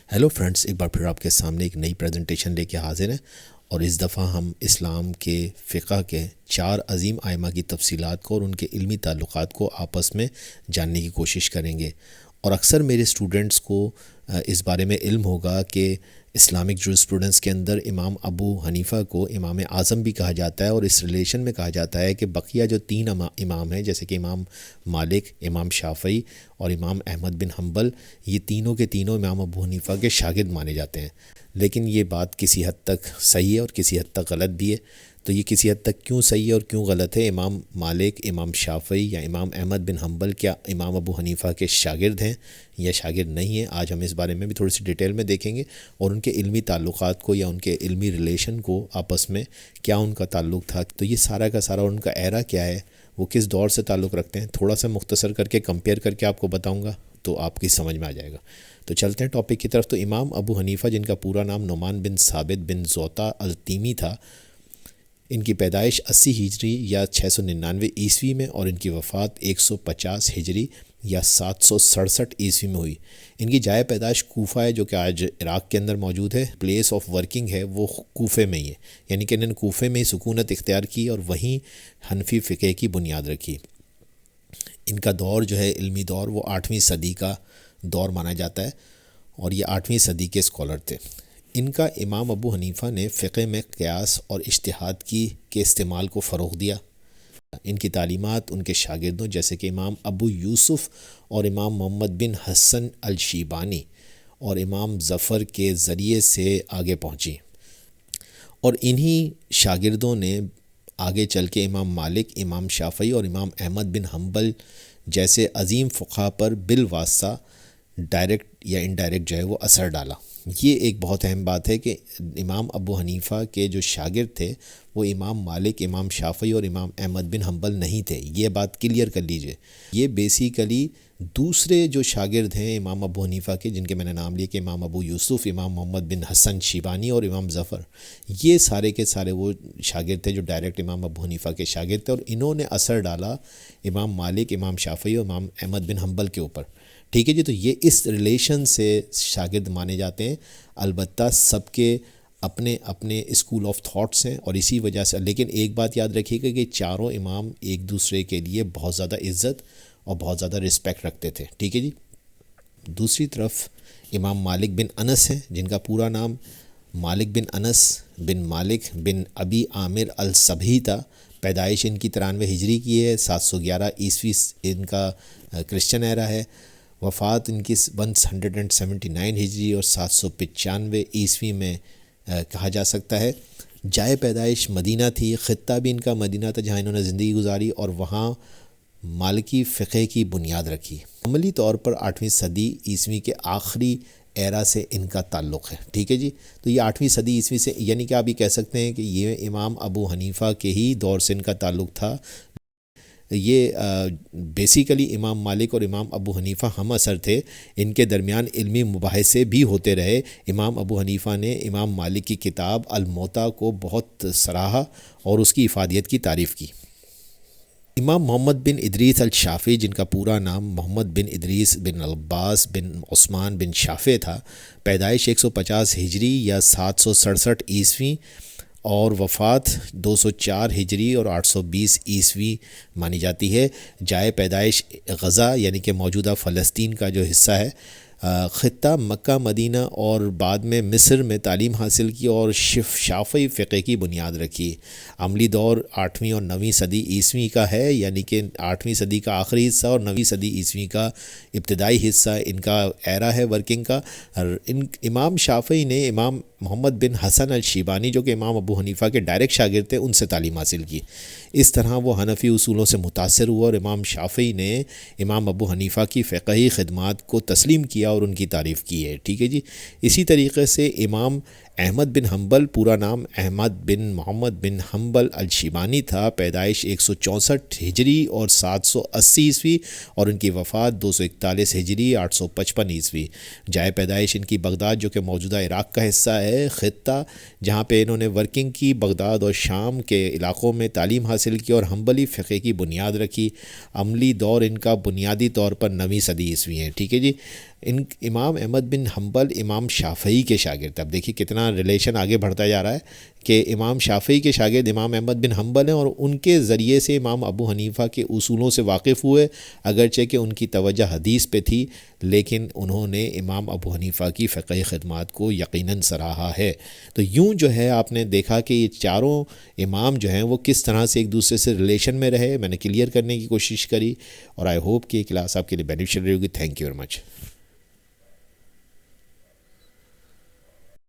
Hello friends, ایک بار پھر آپ کے سامنے ایک نئی پریزنٹیشن لے کے حاضر ہیں، اور اس دفعہ ہم اسلام کے فقہ کے 4 عظیم ائمہ کی تفصیلات کو اور ان کے علمی تعلقات کو آپس میں جاننے کی کوشش کریں گے۔ اور اکثر میرے اسٹوڈنٹس کو اس بارے میں علم ہوگا کہ اسلامک جورسپروڈنس کے اندر امام ابو حنیفہ کو امام اعظم بھی کہا جاتا ہے، اور اس ریلیشن میں کہا جاتا ہے کہ بقیہ جو 3 امام ہیں، جیسے کہ امام مالک، امام شافعی اور امام احمد بن حنبل، یہ تینوں کے تینوں امام ابو حنیفہ کے شاگرد مانے جاتے ہیں۔ لیکن یہ بات کسی حد تک صحیح ہے اور کسی حد تک غلط بھی ہے۔ تو یہ کسی حد تک کیوں صحیح ہے اور کیوں غلط ہے؟ امام مالک، امام شافعی یا امام احمد بن حنبل کیا امام ابو حنیفہ کے شاگرد ہیں یا شاگرد نہیں ہیں؟ آج ہم اس بارے میں بھی تھوڑی سی ڈیٹیل میں دیکھیں گے، اور ان کے علمی تعلقات کو یا ان کے علمی ریلیشن کو آپس میں کیا ان کا تعلق تھا، تو یہ سارا کا سارا ان کا ایرا کیا ہے، وہ کس دور سے تعلق رکھتے ہیں، تھوڑا سا مختصر کر کے کمپیئر کر کے آپ کو بتاؤں گا تو آپ کی سمجھ میں آ جائے گا۔ تو چلتے ہیں ٹاپک کی طرف۔ تو امام ابو حنیفہ، جن کا پورا نام نعمان بن ثابت بن زوطا التیمی تھا، ان کی پیدائش 80 ہجری یا 699 عیسوی میں، اور ان کی وفات 150 ہجری یا 767 عیسوی میں ہوئی۔ ان کی جائے پیدائش کوفہ ہے، جو کہ آج عراق کے اندر موجود ہے۔ پلیس آف ورکنگ ہے وہ کوفے میں ہی ہے، یعنی کہ انہوں نے کوفے میں ہی سکونت اختیار کی اور وہیں حنفی فقہ کی بنیاد رکھی۔ ان کا دور جو ہے، علمی دور، وہ 8ویں صدی کا دور مانا جاتا ہے، اور یہ 8ویں صدی کے اسکالر تھے۔ ان کا امام ابو حنیفہ نے فقہ میں قیاس اور اجتہاد کے استعمال کو فروغ دیا۔ ان کی تعلیمات ان کے شاگردوں جیسے کہ امام ابو یوسف اور امام محمد بن حسن الشیبانی اور امام ظفر کے ذریعے سے آگے پہنچی، اور انہی شاگردوں نے آگے چل کے امام مالک، امام شافعی اور امام احمد بن حنبل جیسے عظیم فقہا پر بالواسطہ ڈائریکٹ یا انڈائریکٹ جو ہے وہ اثر ڈالا۔ یہ ایک بہت اہم بات ہے کہ امام ابو حنیفہ کے جو شاگرد تھے وہ امام مالک، امام شافعی اور امام احمد بن حنبل نہیں تھے، یہ بات کلیئر کر لیجئے۔ یہ بیسیکلی دوسرے جو شاگرد ہیں امام ابو حنیفہ کے، جن کے میں نے نام لیے کہ امام ابو یوسف، امام محمد بن حسن شیبانی اور امام ظفر، یہ سارے کے سارے وہ شاگرد تھے جو ڈائریکٹ امام ابو حنیفہ کے شاگرد تھے، اور انہوں نے اثر ڈالا امام مالک، امام شافعی اور امام احمد بن حنبل کے اوپر۔ ٹھیک ہے جی، تو یہ اس ریلیشن سے شاگرد مانے جاتے ہیں۔ البتہ سب کے اپنے اپنے اسکول آف تھاٹس ہیں، اور اسی وجہ سے، لیکن ایک بات یاد رکھیے گا کہ چاروں امام ایک دوسرے کے لیے بہت زیادہ عزت اور بہت زیادہ رسپیکٹ رکھتے تھے۔ ٹھیک ہے جی۔ دوسری طرف امام مالک بن انس ہیں، جن کا پورا نام مالک بن انس بن مالک بن ابی عامر الصبحی تھا۔ پیدائش ان کی 93 ہجری کی ہے، 711 عیسوی ان کا کرسچن ایرا ہے۔ وفات ان کی 179 ہجری اور 795 عیسوی میں کہا جا سکتا ہے۔ جائے پیدائش مدینہ تھی، خطہ بھی ان کا مدینہ تھا جہاں انہوں نے زندگی گزاری، اور وہاں مالکی فقہ کی بنیاد رکھی۔ عملی طور پر 8ویں صدی عیسوی کے آخری ایرا سے ان کا تعلق ہے۔ ٹھیک ہے جی، تو یہ 8ویں صدی عیسوی سے، یعنی کہ آپ یہ کہہ سکتے ہیں کہ یہ امام ابو حنیفہ کے ہی دور سے ان کا تعلق تھا۔ یہ بیسیکلی امام مالک اور امام ابو حنیفہ ہم اثر تھے، ان کے درمیان علمی مباحثے بھی ہوتے رہے۔ امام ابو حنیفہ نے امام مالک کی کتاب الموطا کو بہت سراہا اور اس کی افادیت کی تعریف کی۔ امام محمد بن ادریس الشافعی، جن کا پورا نام محمد بن ادریس بن العباس بن عثمان بن شافع تھا، پیدائش 150 ہجری یا 767 عیسوی اور وفات 204 ہجری اور 820 عیسوی مانی جاتی ہے۔ جائے پیدائش غزہ یعنی کہ موجودہ فلسطین کا جو حصہ ہے، خطہ مکہ مدینہ اور بعد میں مصر میں تعلیم حاصل کی اور شافعی فقہ کی بنیاد رکھی۔ عملی دور 8ویں اور 9ویں صدی عیسوی کا ہے، یعنی کہ 8ویں صدی کا آخری حصہ اور 9ویں صدی عیسوی کا ابتدائی حصہ ان کا ایرا ہے ورکنگ کا۔ امام شافعی نے امام محمد بن حسن الشیبانی، جو کہ امام ابو حنیفہ کے ڈائریکٹ شاگرد تھے، ان سے تعلیم حاصل کی۔ اس طرح وہ حنفی اصولوں سے متاثر ہوا، اور امام شافعی نے امام ابو حنیفہ کی فقہی خدمات کو تسلیم کیا اور ان کی تعریف کی ہے۔ ٹھیک ہے جی۔ اسی طریقے سے امام احمد بن حنبل پورا نام احمد بن محمد بن حنبل الشیبانی تھا، پیدائش 164 ہجری اور 780 عیسوی، اور ان کی وفات 241 ہجری 855 عیسوی۔ جائے پیدائش ان کی بغداد جو کہ موجودہ عراق کا حصہ ہے، خطہ جہاں پہ انہوں نے ورکنگ کی، بغداد اور شام کے علاقوں میں تعلیم حاصل کی اور حنبلی فقہ کی بنیاد رکھی۔ عملی دور ان کا بنیادی طور پر 9ویں صدی عیسوی ہے، ٹھیک ہے جی۔ امام احمد بن حنبل امام شافعی کے شاگرد، اب دیکھیے کتنا ریلیشن آگے بڑھتا جا رہا ہے کہ امام شافعی کے شاگرد امام احمد بن حنبل ہیں، اور ان کے ذریعے سے امام ابو حنیفہ کے اصولوں سے واقف ہوئے، اگرچہ کہ ان کی توجہ حدیث پہ تھی، لیکن انہوں نے امام ابو حنیفہ کی فقہی خدمات کو یقیناً سراہا ہے۔ تو یوں جو ہے آپ نے دیکھا کہ یہ چاروں امام جو ہیں وہ کس طرح سے ایک دوسرے سے ریلیشن میں رہے، میں نے کلیئر کرنے کی کوشش کری، اور آئی ہوپ کہ یہ کلاس آپ کے لیے بینیفیشیل رہے گی۔ Thank you very much.